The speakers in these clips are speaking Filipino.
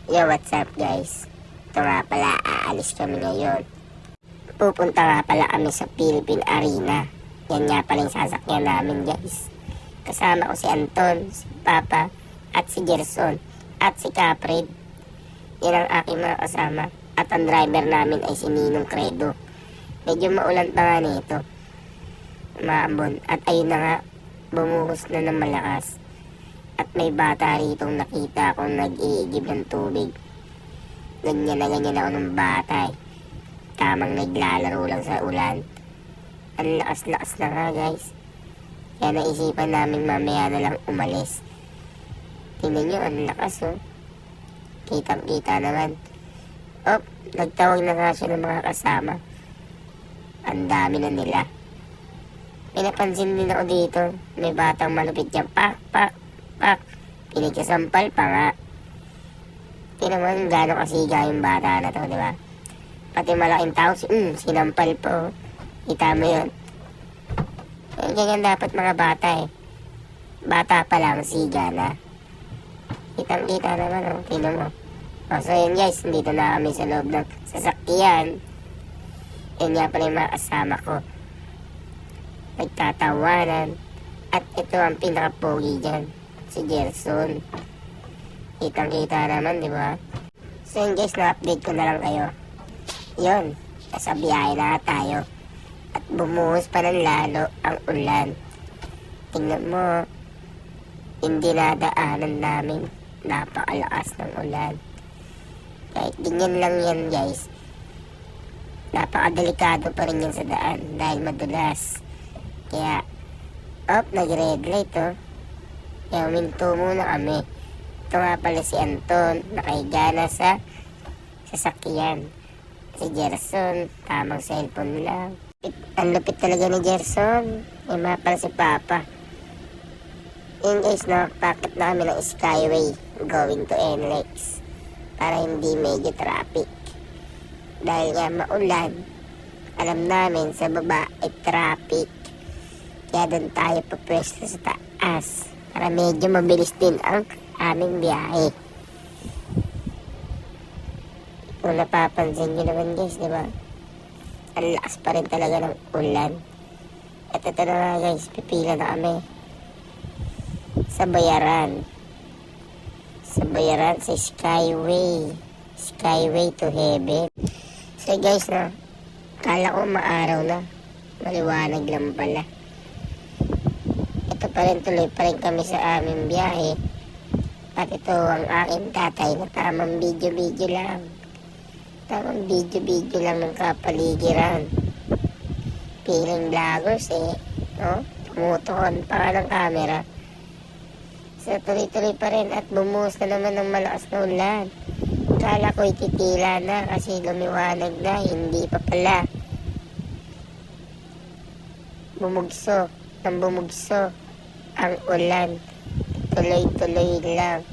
Yo, what's up guys? Ito nga pala, aalis kami ngayon. Pupunta nga pala kami sa Philippine Arena. Yan nga pala yung sasakyan namin guys. Kasama ko si Anton, si Papa, at si Gerson, at si Capred. Yan ang aking mga kasama. At ang driver namin ay si Ninong Credo. Medyo maulan pa nga nito. Maambon. At ayun na nga, bumuhos na ng malakas. At may bata ritong nakita akong nag-iigib ng tubig. Ganyan na ganyan ako ng bata eh. Tamang naglalaro lang sa ulan. Ang lakas-lakas na nga guys. Kaya naisipan namin mamaya na lang umalis. Tingnan nyo, ang lakas oh. Kitang-kita naman. Oh, nagtawag na nga siya ng mga kasama. Ang dami na nila. Pinapansin din ako dito. May batang malupit dyan. Pak, pak. Pinagkasampal pa nga. Tinaman gano'ng kasiga yung bata na to, di ba? Pati malaking tao, sinampal po. Kita mo yun. Ganyan dapat mga bata eh. Bata pa lang, siga na. Kitang-kita naman, oh. Tingnan mo. So yun guys, dito na kami sa loob ng sasakyan. Yun nga pala yung mga kasama ko. Nagtatawanan. At ito ang pinaka-pogi dyan. Si Gerson. Kitang-kita naman, di ba? So yun guys, na-update ko na lang kayo. Yun, nasa biyahe na tayo. At bumuhos pa ng lalo ang ulan. Tingnan mo, hindi nadaanan namin. Napakalakas ng ulan. Kahit ganyan lang yan guys. Napakadelikado pa rin yan sa daan dahil madulas. Kaya, nag-red light oh. Kaya uminto muna kami. Ito nga pala si Anton, nakahiga na sa sasakyan. Si Gerson, tamang cellphone lang. Ang lupit talaga ni Gerson. May mga pala si Papa. Yun guys, nakapakit na kami ng Skyway going to NLEX para hindi medyo traffic. Dahil nga maulan, alam namin sa baba ay traffic. Kaya doon tayo papwesto sa taas para medyo mabilis din ang aming biyahe. Kung napapansin nyo naman guys, diba? Ang lakas pa rin talaga ng ulan. At ito na nga guys, pipila na kami sa bayaran. Sa bayaran sa Skyway. Skyway to heaven. So guys kala ko maaraw na. Maliwanag lang pala. Ito pa rin, tuloy pa rin kami sa aming biyahe. At ito ang aking tatay na tamang video-video lang. Tamang video-video lang ng kapaligiran. Piling vloggers eh. No? Tumutukon pa nga ng camera. So tuloy-tuloy pa rin at bumuhos na naman ng malakas na ulan. Kala ko ititila na kasi lumiwanag na. Hindi pa pala. Bumugso ang ulan. Tuloy-tuloy lang.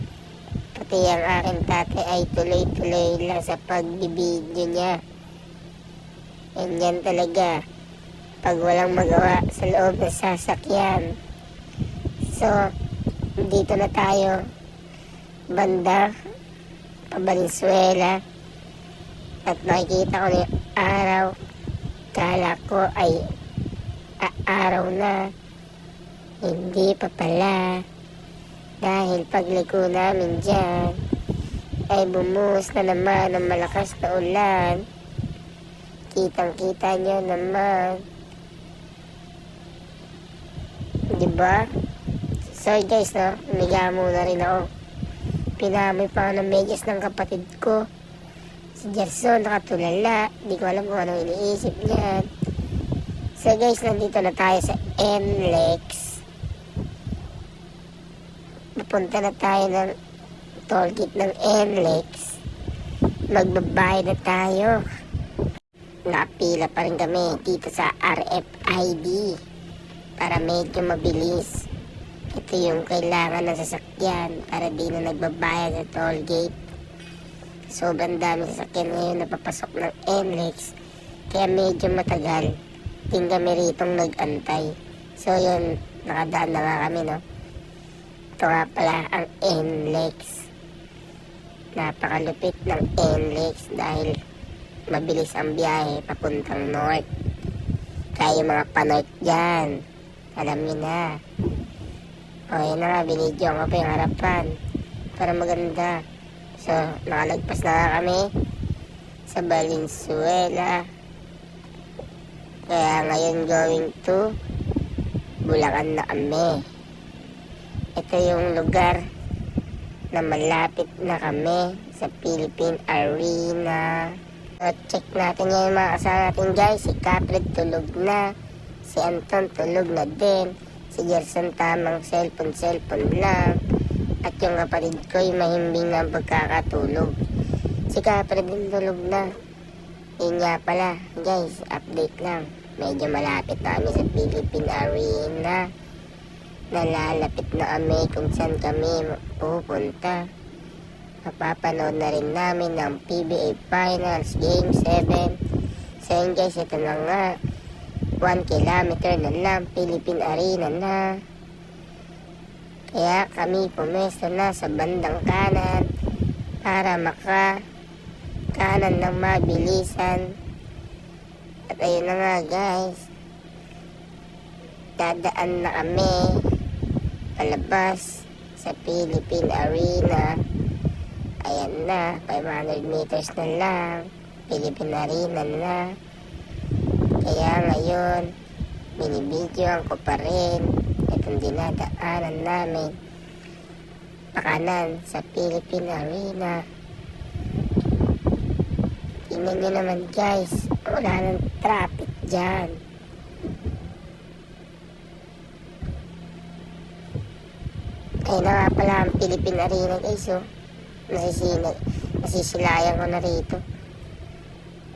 Pati ang aking tatay ay tuloy-tuloy lang sa pagbibideo niya. Ganyan talaga pag walang magawa sa loob ng sasakyan. So dito na tayo banda Valenzuela at nakikita ko na yung araw. Kala ko ay araw na, hindi pa pala dahil pagliko namin dyan ay bumuhos na naman ng malakas na ulan. Kitang-kita nyo naman, diba? So guys, umiga muna rin ako. Pinamoy pa ng medyas ng kapatid ko si Gerson, nakatulala. Hindi ko alam kung anong iniisip niyan. So guys, nandito na tayo sa NLEX. Pupunta na tayo ng tollgate ng NLEX. Magbabayad na tayo. Nakapila pa rin kami dito sa RFID para medyo mabilis. Ito yung kailangan ng sasakyan para di na nagbabayad sa tollgate. Sobrang dami sasakyan ngayon na papasok ng NLEX. Kaya medyo matagal din kami ritong nag-antay. So yun, nakadaan na nga kami, no? Ito nga pala ang NLEX. Napakalupit ng NLEX dahil mabilis ang biyahe papuntang north. Kaya yung mga pa-north dyan, alam niyo na. O yun na nga, binidyo ko pa yung harapan para maganda. So, nakalagpas na kami sa Valenzuela. Kaya ngayon going to Bulacan na kami. Ito yung lugar na malapit na kami sa Philippine Arena. So, check natin ngayon mga kasama natin guys. Si Capred tulog na. Si Anton tulog na din. Si Gerson tamang cellphone lang. At yung kapatid ko yung mahimbing ng pagkakatulog. Si Capred din tulog na. Yun nga pala guys, update lang. Medyo malapit na kami sa Philippine Arena. Nalalapit na kami kung saan kami pupunta. Mapapanood na rin namin ng PBA Finals Game 7. So yun guys, ito na nga. 1 kilometer na lang, Philippine Arena na. Kaya kami pumesto na sa bandang kanan para kanan ng mabilisan. At ayun na nga guys, dadaan na kami palabas sa Philippine Arena. Ayan na, 500 meters na lang, Philippine Arena na. Kaya ngayon, binibidyoan ko pa rin itong dinadaanan namin pakanan sa Philippine Arena. Tingnan nyo naman guys, wala nang traffic dyan. Ayun na nga pala ang Philippine Arena guys, oh. Nasisilayan ko na rito.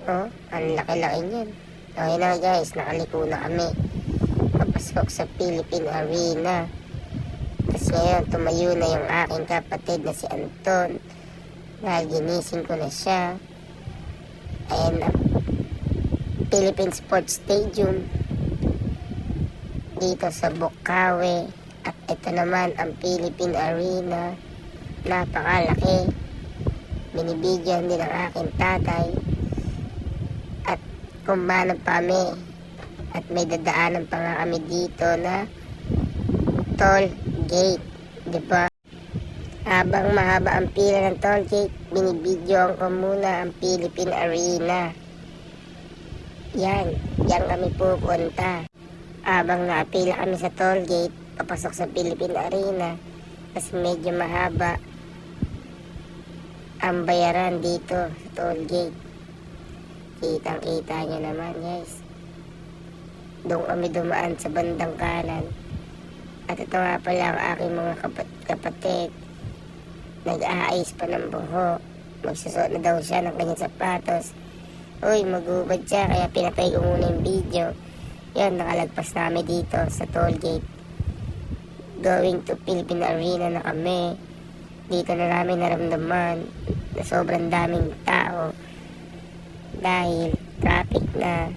Oh, ang laki-laki niyan. Okay na guys, nakaliko na kami. Papasok sa Philippine Arena. Tapos ngayon, tumayo na yung aking kapatid na si Anton. Dahil ginising ko na siya. Ayan na. Philippine Sports Stadium. Dito sa Bukawi. At ito naman ang Philippine Arena. Napakalaki. Binibigyan din ang aking tatay. At kung paano pa kami. At may dadaanan pa nga kami dito na toll gate. Diba? Habang mahaba ang pila ng toll gate, binibidyoan ko muna ang Philippine Arena. Yan kami pupunta. Habang naapila kami sa toll gate, papasok sa Philippine Arena. Kasi medyo mahaba ang bayaran dito sa toll gate. Kitang-kita nyo naman guys. Doon kami dumaan sa bandang kanan. At ito nga pala ang aking mga kapatid. Nag-aayos pa ng buhok. Magsusot na daw siya ng kanyang sapatos. Uy, magubad siya, kaya pinatay ko muna yung video. Yan, nakalagpas na kami dito sa toll gate. Going to Philippine Arena na kami. Dito na namin naramdaman na sobrang daming tao. Dahil traffic na.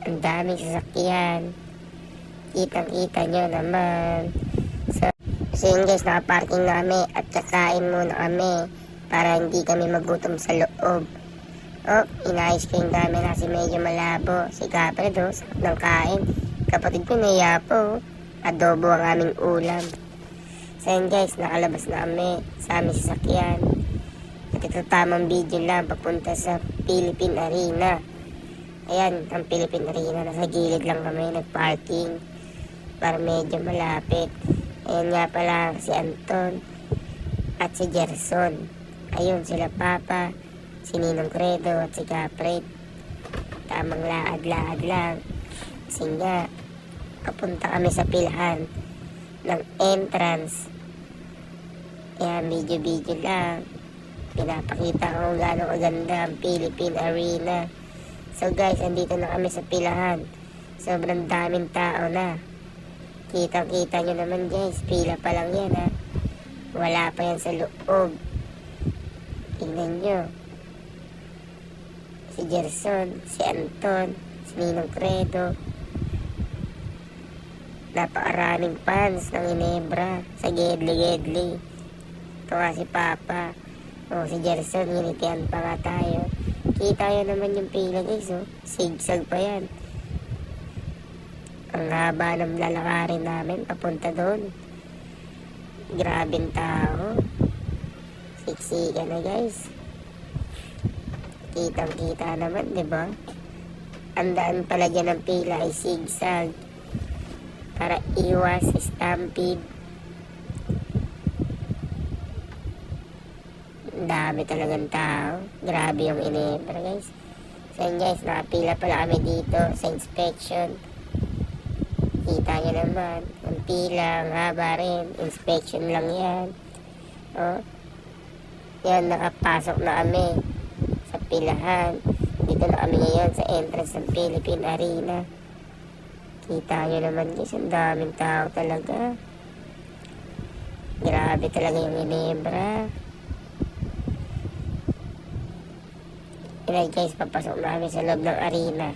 Ang daming sasakyan. Kitang-kita nyo naman. So yun guys, nakaparking na kami at kakain muna kami para hindi kami magutom sa loob. Oh, inayos ko yung camera kasi medyo malabo. Si Capred, oh, sarap ng kain. Kapatid ko naiya po, adobo ang aming ulam. So yun guys, nakalabas na kami sa aming sasakyan. At ito tamang video lang papunta sa Philippine Arena. Ayan, ang Philippine Arena. Nasa gilid lang kami, nagparking para medyo malapit. Ayan nga pala si Anton at si Gerson. Ayun sila Papa, si Ninong Credo at si Capred. Tamang laad-laad lang. Kasi nga, papunta kami sa pilahan ng entrance. Ayan, video lang. Pinapakita ko kung gaano kaganda ang Philippine Arena. So guys, andito na kami sa pilahan. Sobrang daming tao na. Kitang-kita nyo naman guys, pila pa lang yan ha. Wala pa yan sa loob. Tingnan nyo. Si Gerson, si Anton, si Ninong Credo. Napakaraming fans ng Ginebra sa Gedli. Tuwa si Papa. O, si Gerson, nginitian pa nga tayo. Kita yun naman yung pila guys, oh. Sigsag pa yan. Ang haba ng lalakarin namin papunta doon. Grabing tao. Siksikan na guys. Kitang kita naman, di ba? Ang daan pala dyan ng pila ay sigsag para iwas stampede. Ang dami talagang tao. Grabe yung Ginebra guys. So yun guys, nakapila pala kami dito sa inspection. Kita nyo naman, ang pila, ang haba rin, inspection lang yan. O, yan, nakapasok na kami sa pilahan. Dito na kami ngayon sa entrance ng Philippine Arena. Kita nyo naman guys, ang daming tao talaga. Grabe talaga yung Ginebra. Yan guys, papasok na kami sa loob ng arena.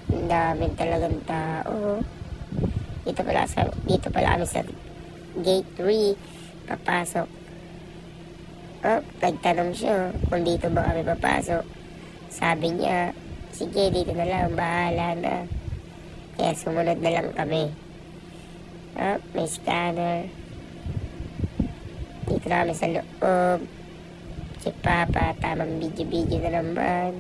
Ang dami talagang tao. Dito pala kami sa gate 3 papasok. Oh, nagtanong siya kung dito ba kami papasok. Sabi niya, sige dito na lang, bahala na. Kaya sumunod na lang kami. Oh, may scanner. Dito na kami sa loob. Si Papa, tamang video na naman.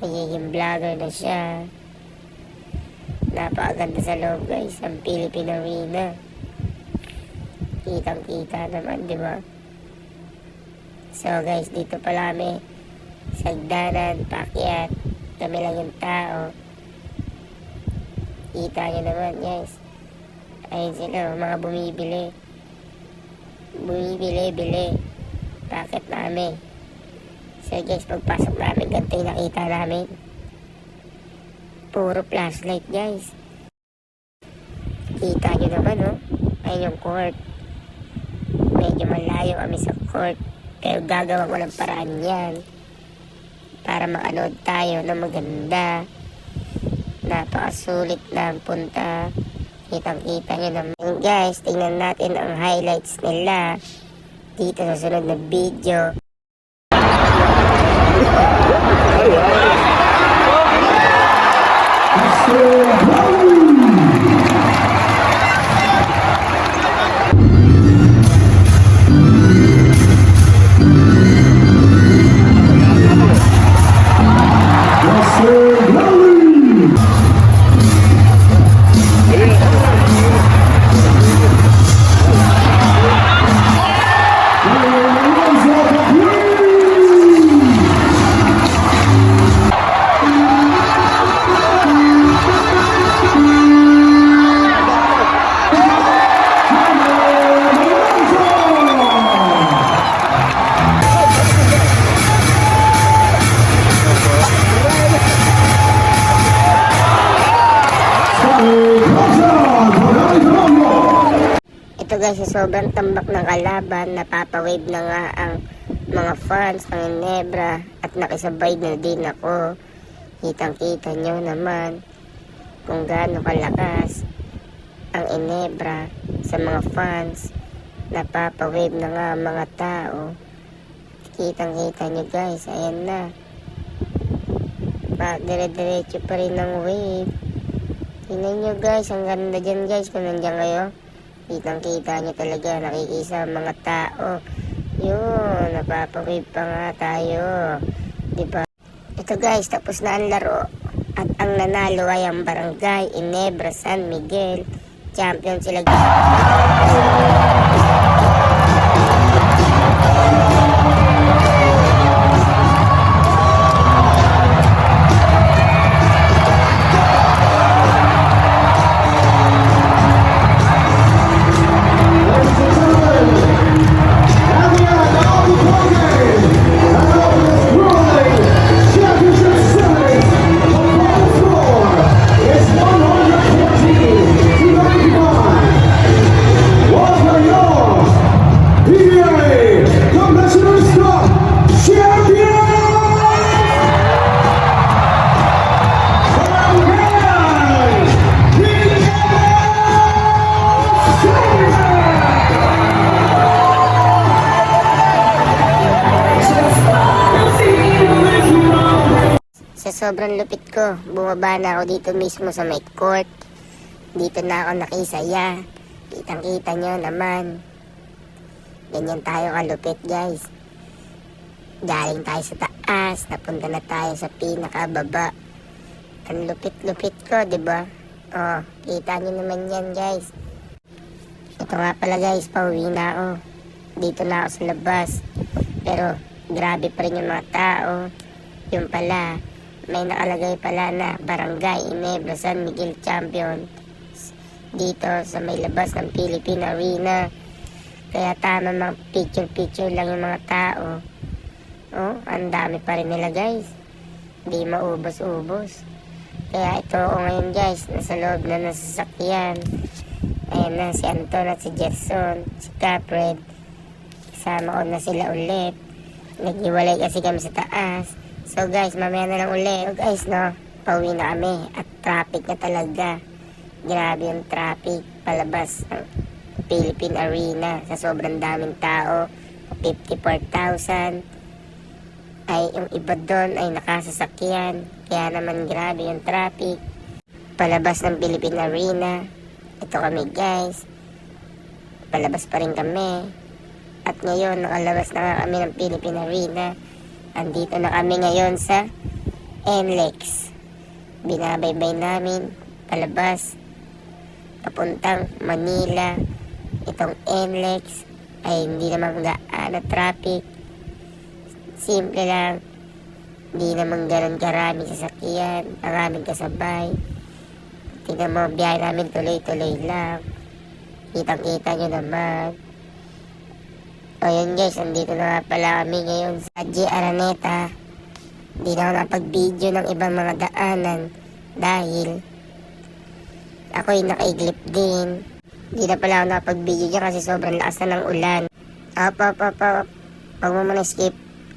Nagiging vlogger na siya. Napakaganda sa loob guys, ang Philippine Arena. Kitang kita naman, di ba? So guys, dito pala kami sagdanan, pakyat. Kami lang yung tao. Kita nyo naman guys. Ayun sila, mga bumibili. Bili. Paket namin. So guys, pagpasok namin, ganito yung nakita namin. Puro flashlight guys. Kita nyo naman, oh. Ayun yung court. Medyo malayo kami sa court. Pero gagawa ko ng paraan yan. Para makanood tayo na maganda. Napakasulit na ang punta. Kitang-kita nyo naman. Guys, tingnan natin ang highlights nila dito sa sunod na video. Ito guys, sa sobrang tambak ng kalaban, napapawave na nga ang mga fans ng Ginebra at nakisabay na din ako. Kitang-kita nyo naman kung gaano kalakas ang Ginebra sa mga fans. Napapawave na nga ang mga tao. Kitang-kita nyo guys, ayan na. Dire-diretso pa rin ang wave. Tingnan nyo guys, ang ganda dyan guys kung nandiyan kayo. Kitang-kita nyo talaga, nakikisa ang mga tao. Yun, napapawave pa nga tayo. Diba? Ito guys, tapos na ang laro. At ang nanalo ay ang Barangay Ginebra San Miguel. Champion sila. sobrang lupit ko, bumaba na ako dito mismo sa may court. Dito na ako nakisaya. Kitang-kita nyo naman. Ganyan tayo kalupit, guys. Galing tayo sa taas, napunta na tayo sa pinakababa. Ang lupit-lupit ko, di ba? Oh, kita nyo naman yan, guys. Ito nga pala, guys, pauwi na ako. Dito na ako sa labas. Pero grabe pa rin yung mga tao. Yung pala, may nakalagay pala na Barangay Inebra San Miguel Champion dito sa may labas ng Philippine Arena. Kaya tama, mga picture-picture lang yung mga tao. Oh, ang dami pa rin nila, guys. Di maubos-ubos. Kaya ito ako ngayon, guys, nasa loob na ng sasakyan. Ayan na si Anton at si Gerson, si Capred. Kasama ko na sila ulit. Naghiwalay kasi kami sa taas. So guys, mamaya na lang ulit. So guys, no, pauwi na kami. At traffic na talaga. Grabe yung traffic palabas ng Philippine Arena. Sa sobrang daming tao. 54,000. Ay yung iba doon ay nakasasakyan. Kaya naman grabe yung traffic. Palabas ng Philippine Arena. Ito kami, guys. Palabas pa rin kami. At ngayon, nakalabas na nga kami ng Philippine Arena. Andito na kami ngayon sa NLEX. Binabaybay namin palabas papuntang Manila. Itong NLEX ay hindi naman gaano traffic. Simple lang. Hindi naman ganun karami sasakyan. Maraming kasabay. Tingnan mo, biyahe namin tuloy-tuloy lang. Kitang-kita nyo naman. O yun guys, nandito na nga pala kami ngayon sa G. Araneta. Hindi na ako nakapag-video ng ibang mga daanan dahil ako'y nakaiglip din. Hindi na pala ako nakapag-video dyan kasi sobrang lakas na ng ulan. Op. Huwag mo muna skip.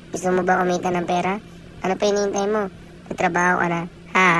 Gusto mo ba kumita ng pera? Ano pa hinihintay mo? Nagtrabaho ka na. Ha?